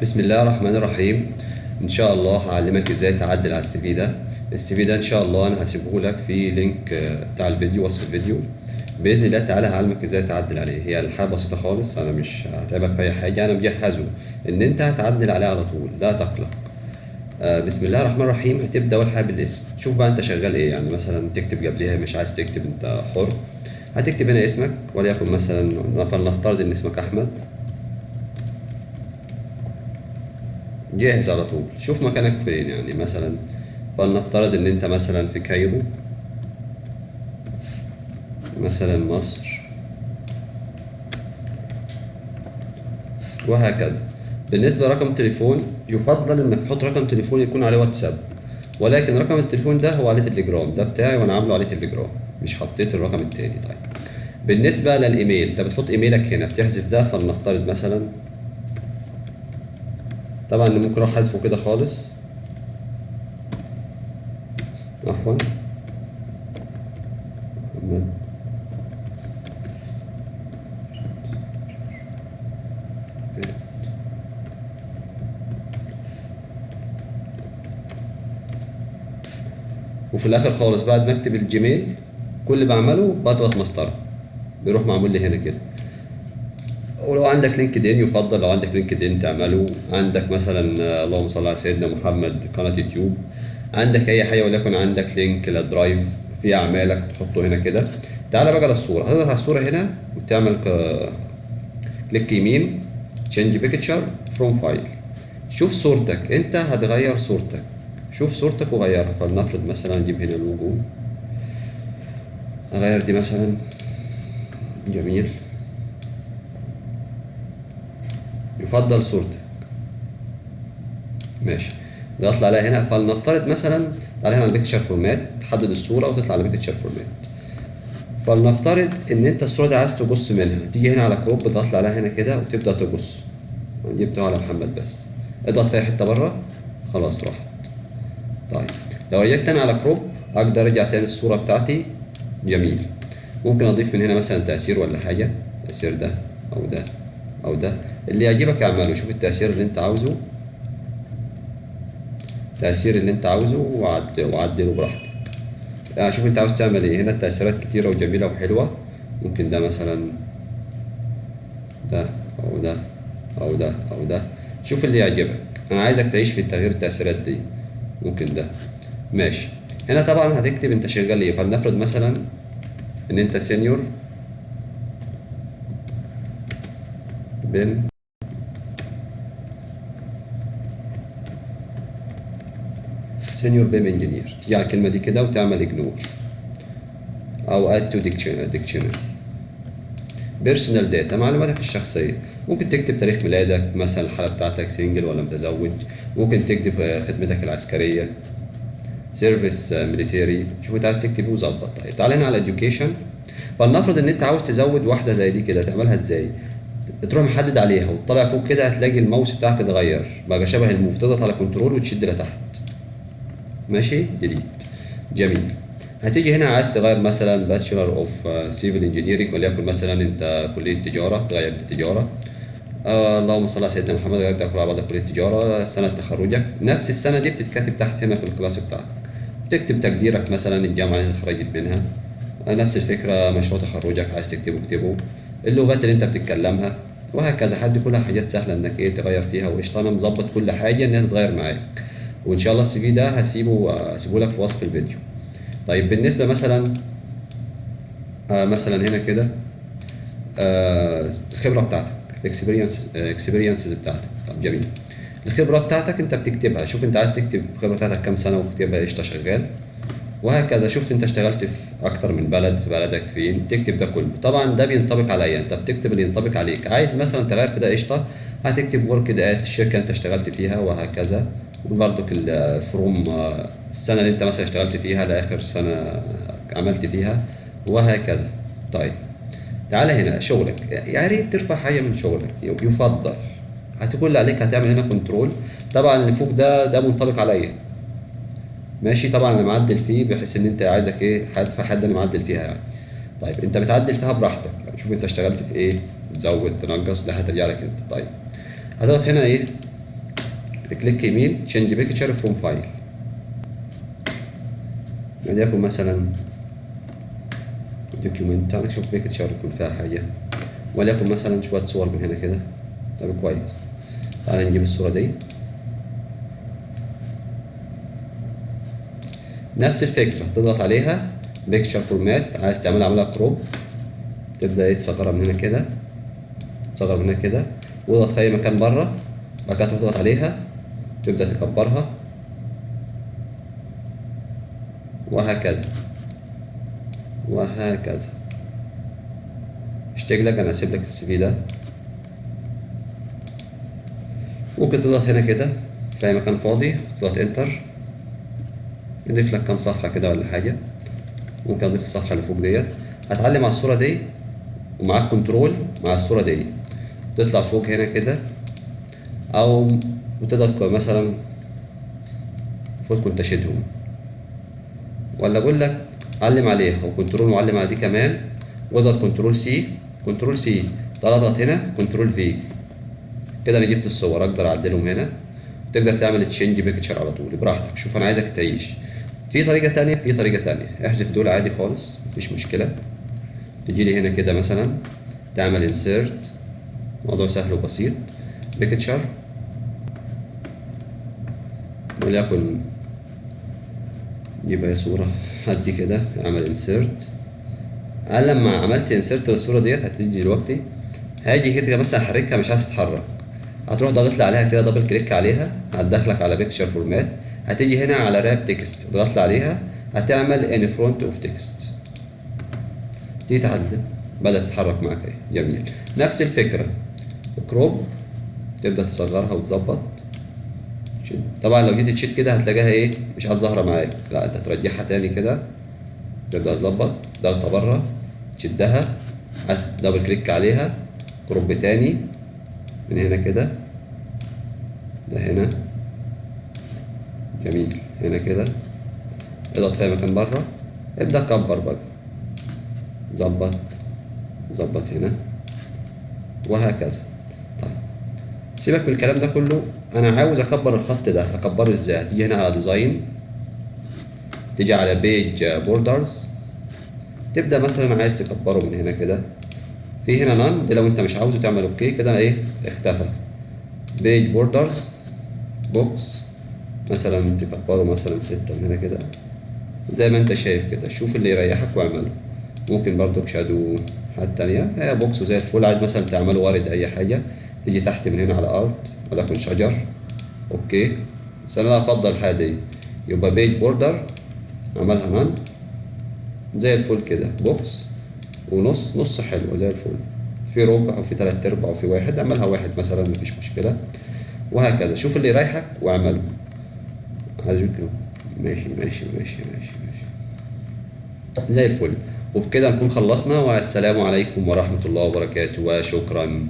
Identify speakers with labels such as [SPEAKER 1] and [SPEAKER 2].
[SPEAKER 1] بسم الله الرحمن الرحيم. ان شاء الله هعلمك ازاي تعدل على السي في ده. السي في ده ان شاء الله انا هسيبه لك في لينك بتاع الفيديو، وصف الفيديو. باذن الله تعالى هعلمك ازاي تعدل عليه. هي الحاجه بسيطه خالص، انا مش هتعبك في اي حاجه، انا مجهزه ان انت هتعدل عليه على طول، لا تقلق. بسم الله الرحمن الرحيم. هتبدا اول حاجه بالاسم، تشوف بقى انت شغال ايه، يعني مثلا تكتب قبلها، مش عايز تكتب انت حر. هتكتب هنا اسمك، وليكن مثلا نفترض ان اسمك احمد. جاهز على طول. شوف مكانك فين، يعني مثلا فلنفترض ان انت مثلا في كايرو، مثلا مصر، وهكذا. بالنسبة لرقم تليفون، يفضل انك تحط رقم تليفون يكون عليه واتساب، ولكن رقم التليفون ده هو عليه تليجرام، ده بتاعي وانا عامله عليه تليجرام، مش حطيت الرقم التاني. طيب بالنسبة للايميل، انت بتحط ايميلك هنا، بتحذف ده. فلنفترض مثلا، طبعا ممكن اروح حذفه كده خالص، عفوا. وفي الاخر خالص بعد ما اكتب الجيميل، كل اللي بعمله بضغط مسطره، بيروح معمول لي هنا كده. ولو عندك لينكد ان يفضل، لو عندك لينكد ان تعمله. عندك مثلا اللهم صل على سيدنا محمد قناه يوتيوب، عندك اي حاجه، وليكن عندك لينك للدرايف في اعمالك تحطه هنا كده. تعالى بقى للصوره، هتضغط على الصوره هنا وتعمل كليك يمين، تشينج بيكتشر فروم فايل. شوف صورتك، انت هتغير صورتك، شوف صورتك وغيرها. فلنفرض مثلا نجيب هنا لوجو، اغير دي مثلا. جميل. يفضل صورتك. ماشي. نطلع عليها هنا، فلنفترض مثلا تعالى هنا على بيكتشر فورمات، تحدد الصوره وتطلع على بيكتشر فورمات. فلنفترض ان انت الصوره دي عايز تقص منها، تيجي هنا على كروب، تطلع عليها هنا كده وتبدا تقص. جبتها على محمد بس، اضغط فيها حته بره، خلاص راحت. طيب لو رجعت تاني على كروب، اقدر ارجع تاني الصوره بتاعتي. جميل. ممكن اضيف من هنا مثلا تاثير ولا حاجه، تاثير ده او ده او ده، اللي يعجبك اعمله. شوف التاثير اللي انت عاوزه، التأثير اللي انت عاوزه وعدله براحتك. يعني شوف انت عاوز تعمل ايه. هنا التأثيرات كتيرة وجميلة وحلوة. ممكن ده مثلا، ده او ده او ده او ده، شوف اللي يعجبك. انا عايزك تعيش في التغيير، التأثيرات دي. ممكن ده. ماشي. هنا طبعا هتكتب انت شغال ايه. فلنفرض مثلا ان انت سينيور بن سينيور بيم انجينير، تيجي على الكلمة دي كده وتعمل اجنور، او اد تو ديكشنري. بيرسونال داتا، معلوماتك الشخصية. ممكن تكتب تاريخ ميلادك مثلا، الحالة بتاعتك سنجل ولا متزوج. ممكن تكتب خدمتك العسكرية، سيرفيس ميليتيري. شوف انت عايز تكتب ايه وظبط. طيب تعالى هنا على education. فلنفرض ان انت عاوز تزود واحدة زي دي كده، تعملها ازاي؟ تروح محدد عليها وتطلع فوق كده، هتلاقي الماوس بتاعك اتغير بقى شبه الموف، تضغط على كنترول وتشد لتحت. ماشي، ديليت. جميل. هتيجي هنا عايز تغير مثلا باتشلر اوف سيفل انجينيرنج، وليكن مثلا انت كليه تجاره، تغير تجاره. اللهم صل على سيدنا محمد، غيرت على بعض كليه تجاره، سنه تخرجك، نفس السنه دي بتتكتب تحت هنا في الكلاس بتاعتك. تكتب تقديرك مثلا، الجامعه اللي انت اتخرجت منها. نفس الفكره، مشروع تخرجك عايز تكتبه اكتبه، اللغات اللي انت بتتكلمها، وهكذا. حد كلها حاجات سهله انك ايه تغير فيها، وقشطه. انا مظبط كل حاجه انها تتغير معاك، وان شاء الله السي في ده هسيبه لك في وصف الفيديو. طيب بالنسبه مثلا مثلا هنا كده الخبره بتاعتك، الاكسبيرينسز بتاعتك. طب جميل. الخبره بتاعتك انت بتكتبها، شوف انت عايز تكتب الخبره بتاعتك كام سنه واكتبها قشطه شغال، وهكذا. شوف انت اشتغلت في اكتر من بلد، في بلدك فين، تكتب ده كله. طبعا ده بينطبق عليا، انت بتكتب اللي ينطبق عليك. عايز مثلا تغير في ده قشطه، هتكتب ورك ات الشركه انت اشتغلت فيها، وهكذا. وبرضك الفروم السنه اللي انت مثلا اشتغلت فيها لاخر سنه عملت فيها، وهكذا. طيب تعالى هنا شغلك، يا ريت ترفع حاجه من شغلك يفضل. هتقول اللي عليك، هتعمل هنا كنترول. طبعا اللي فوق ده منطبق عليا. ماشي. طبعا انا معدل فيه بحيث ان انت عايزك ايه، هدفع حد انا معدل فيها يعني. طيب انت بتعدل فيها براحتك، يعني شوف انت اشتغلت في ايه، تزود تنقص، ده هترجع لك انت. طيب هتضغط هنا ايه، كليك يمين تشينج بيكتشر فروم فايل، وليكن مثلا دوكيومنت. تعال نشوف بيكتشر يكون فيها حاجة، وليكن مثلا شوية صور من هنا كده. طب كويس، تعال نجيب الصورة دي. نفس الفكرة، تضغط عليها بيكتشر فورمات، عايز تعمل عملها كروب، تبدأ تصغرها من هنا كده، تصغر من هنا كده، واضغط في أي مكان بره، بعد كده تضغط عليها تبدأ تكبرها وهكذا وهكذا. اشتاق لك، انا هسيب لك السي في ده. ممكن تضغط هنا كده في اي مكان فاضي، تضغط انتر، يضيف لك كام صفحة كده ولا حاجة. ممكن اضيف الصفحة اللي فوق ديت. هتعلم على الصورة دي ومعاك كنترول مع الصورة دي، تطلع فوق هنا كده، او وتضغط مثلا المفروض كنت اشيلهم، ولا اقول لك علم عليها وكنترول وعلم على دي كمان، واضغط كنترول سي، كنترول سي، تعال اضغط هنا كنترول في كده. انا جبت الصور، اقدر اعدلهم هنا. تقدر تعمل تشينج بيكتشر على طول براحتك. شوف انا عايزك تعيش في طريقة تانية، في طريقة تانية احذف دول عادي خالص مفيش مشكلة. تجي لي هنا كده مثلا تعمل انسيرت، موضوع سهل وبسيط، بيكتشر، وليكن يبقى صورة هدي كده، اعمل انسيرت. انا لما عملت انسيرت للصورة ديت هتيجي دلوقتي، هاجي كده مثلا احركها مش عايز تتحرك، هتروح ضاغط لي عليها كده دبل كليك عليها، هتدخلك على بيكتشر فورمات، هتيجي هنا على راب تكست ضغط لي عليها، هتعمل ان فرونت اوف تكست، تيجي تعدل بدأت تتحرك معاك اهي. جميل، نفس الفكرة كروب، تبدأ تصغرها وتظبط. طبعا لو جيت تشيت كده هتلاقيها ايه مش هتظهر معاك، لا انت هترجعها تاني كده، تبدأ تظبط ضغطة بره تشدها، عايز دبل كليك عليها، كروب تاني من هنا كده، ده هنا. جميل، هنا كده اضغط في مكان بره، ابدأ كبر بقى، ظبط ظبط هنا وهكذا. طيب سيبك من الكلام ده كله، انا عاوز اكبر الخط ده، اكبره ازاي؟ هتيجي هنا على ديزاين، تيجي على بيج بوردرز، تبدأ مثلا عايز تكبره من هنا كده، في هنا نان ده لو انت مش عاوزه تعمل اوكي كده ايه اختفى. بيج بوردرز بوكس مثلا تكبره مثلا 6 من هنا كده زي ما انت شايف كده، شوف اللي يريحك واعمله. ممكن برضو شادو حاجات تانية، هي بوكس وزي الفل. عايز مثلا تعمله ورد اي حاجة، تيجي تحت من هنا على ارت ولكن شجر، اوكي. بس انا افضل الحاجة دي، يبقى بيج بوردر عملها نان زي الفل كده، بوكس ونص نص حلوة زي الفل، في ربع وفي 3/4 وفي واحد، اعملها واحد مثلا مفيش مشكلة، وهكذا. شوف اللي يريحك واعمله. عايز ماشي ماشي ماشي ماشي ماشي زي الفل. وبكده نكون خلصنا، والسلام عليكم ورحمة الله وبركاته، وشكرا.